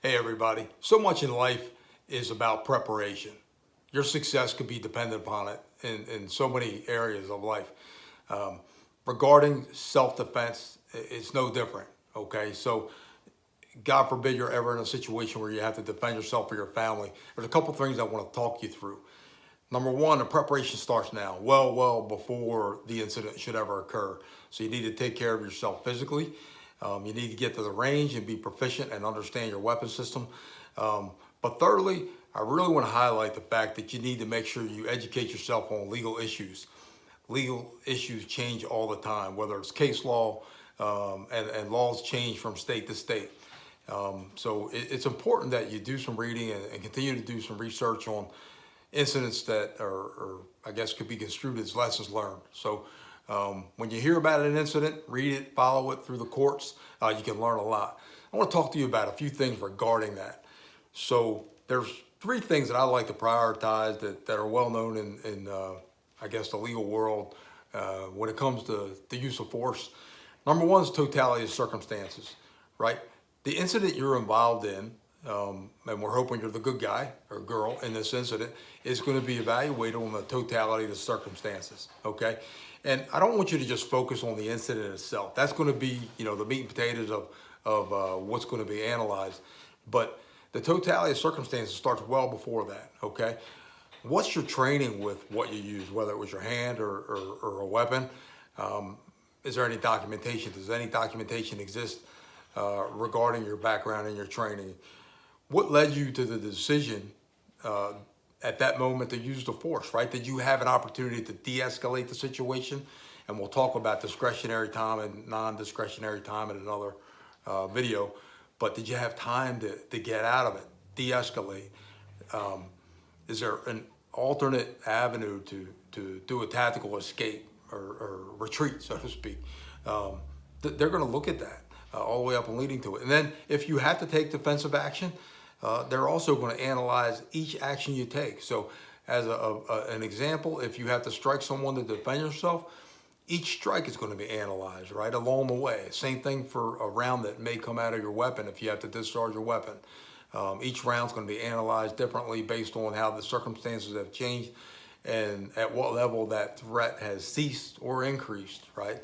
Hey everybody, so much in life is about preparation. Your success could be dependent upon it in so many areas of life. Um, Regarding self-defense, it's no different, okay? So God forbid you're ever in a situation where you have to defend yourself or your family. There's a couple things I want to talk you through. Number one, the preparation starts now, well before the incident should ever occur. So you need to take care of yourself physically. You need to get to the range and be proficient and understand your weapon system. But thirdly, I really want to highlight the fact that you need to make sure you educate yourself on legal issues. Legal issues change all the time, whether it's case law, and laws change from state to state. So it's important that you do some reading and continue to do some research on incidents that are, I guess, could be construed as lessons learned. So when you hear about an incident, read it, follow it through the courts. You can learn a lot. I want to talk to you about a few things regarding that. So there's three things that I like to prioritize that are well known in I guess, the legal world when it comes to the use of force. Number one is totality of circumstances, right? The incident you're involved in, and we're hoping you're the good guy or girl in this incident, is going to be evaluated on the totality of the circumstances, okay? And I don't want you to just focus on the incident itself. That's going to be, the meat and potatoes of what's going to be analyzed. But the totality of circumstances starts well before that, okay? What's your training with what you use, whether it was your hand or a weapon? Is there any documentation? Does any documentation exist regarding your background and your training? What led you to the decision at that moment to use the force, right? Did you have an opportunity to de-escalate the situation? And we'll talk about discretionary time and non-discretionary time in another video. But did you have time to get out of it, de-escalate? Is there an alternate avenue to do a tactical escape or retreat, so to speak? They're going to look at that all the way up and leading to it. And then if you have to take defensive action, they're also going to analyze each action you take. So as an example, if you have to strike someone to defend yourself, each strike is going to be analyzed, right, along the way. Same thing for a round that may come out of your weapon if you have to discharge your weapon. Each round's going to be analyzed differently based on how the circumstances have changed and at what level that threat has ceased or increased, right?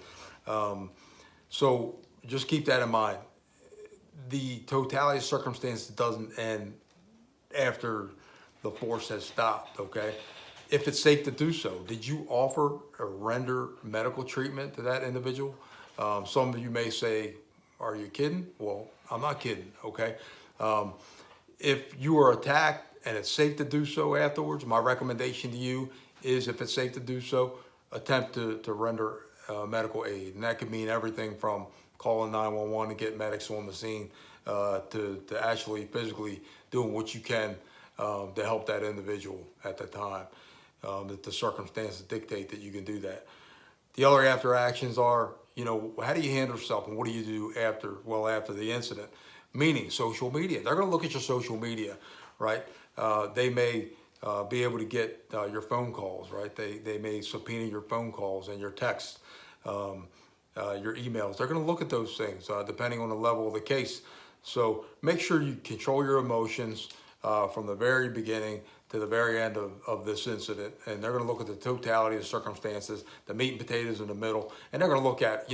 So just keep that in mind. The totality of circumstances doesn't end after the force has stopped, okay? If it's safe to do so, did you offer or render medical treatment to that individual? Some of you may say, are you kidding? Well, I'm not kidding, okay? If you were attacked and it's safe to do so afterwards, my recommendation to you is, if it's safe to do so, attempt to render medical aid. And that could mean everything from calling 911 to get medics on the scene to actually physically doing what you can to help that individual at the time. That the circumstances dictate that you can do that. The other after actions are, how do you handle yourself and what do you do after the incident? Meaning social media. They're going to look at your social media, right? They may be able to get your phone calls, right? They may subpoena your phone calls and your texts, your emails. They're going to look at those things depending on the level of the case. So make sure you control your emotions from the very beginning to the very end of this incident. And they're going to look at the totality of circumstances, the meat and potatoes in the middle, and they're going to look at,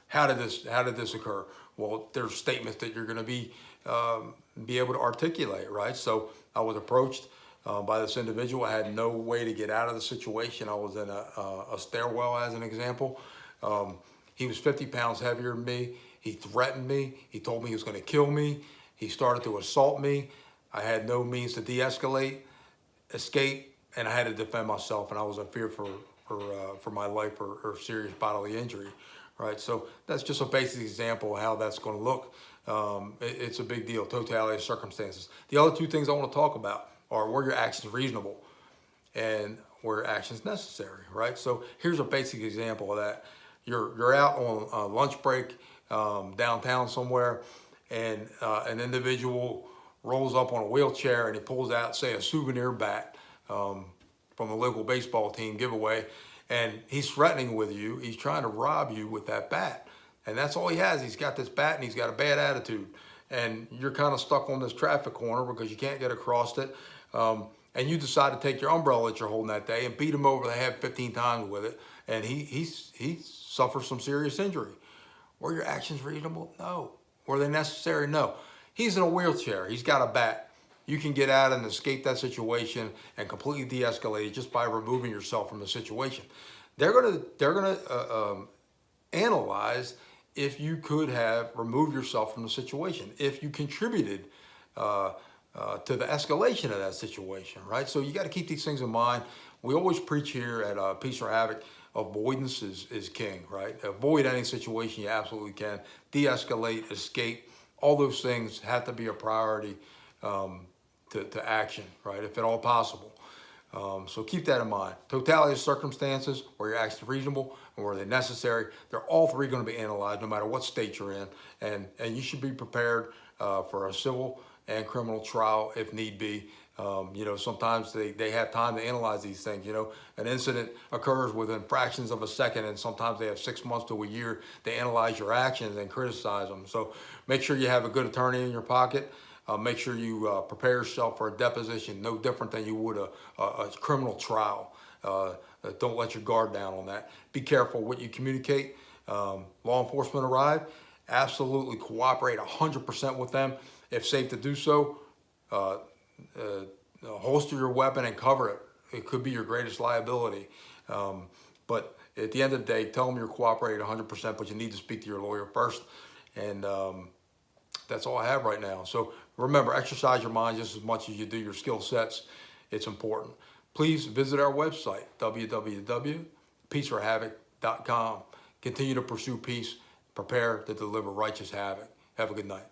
how did this occur? Well, there's statements that you're going to be able to articulate, right? So I was approached by this individual. I had no way to get out of the situation. I was in a stairwell, as an example. He was 50 pounds heavier than me. He threatened me. He told me he was going to kill me. He started to assault me. I had no means to de-escalate, escape, and I had to defend myself, and I was in fear for my life or serious bodily injury, right? So that's just a basic example of how that's going to look. It's a big deal, totality of circumstances. The other two things I want to talk about are, were your actions reasonable and were actions necessary, right? So here's a basic example of that. You're out on a lunch break downtown somewhere, and an individual rolls up on a wheelchair and he pulls out, say, a souvenir bat from the local baseball team giveaway, and he's threatening with you. He's trying to rob you with that bat, and that's all he has. He's got this bat and he's got a bad attitude, and you're kind of stuck on this traffic corner because you can't get across it, and you decide to take your umbrella that you're holding that day and beat him over the head 15 times with it, and he suffers some serious injury. Were your actions reasonable? No. Were they necessary? No. He's in a wheelchair. He's got a bat. You can get out and escape that situation and completely de-escalate it just by removing yourself from the situation. They're gonna analyze if you could have removed yourself from the situation, if you contributed to the escalation of that situation, right? So you got to keep these things in mind. We always preach here at Peace or Havoc, avoidance is king, right? Avoid any situation you absolutely can. De-escalate, escape, all those things have to be a priority to action, right? If at all possible. So keep that in mind. Totality of circumstances, where your actions are reasonable and where they're necessary, they're all three going to be analyzed no matter what state you're in. And you should be prepared for a civil and criminal trial if need be. Sometimes they have time to analyze these things. An incident occurs within fractions of a second, and sometimes they have 6 months to a year to analyze your actions and criticize them. So make sure you have a good attorney in your pocket. Make sure you prepare yourself for a deposition, no different than you would a criminal trial. Don't let your guard down on that. Be careful what you communicate. Law enforcement arrive, absolutely cooperate 100% with them. If safe to do so, holster your weapon and cover it. It could be your greatest liability. But at the end of the day, tell them you're cooperating 100%, but you need to speak to your lawyer first. And that's all I have right now. So remember, exercise your mind just as much as you do your skill sets. It's important. Please visit our website, www.peaceorhavoc.com. Continue to pursue peace. Prepare to deliver righteous havoc. Have a good night.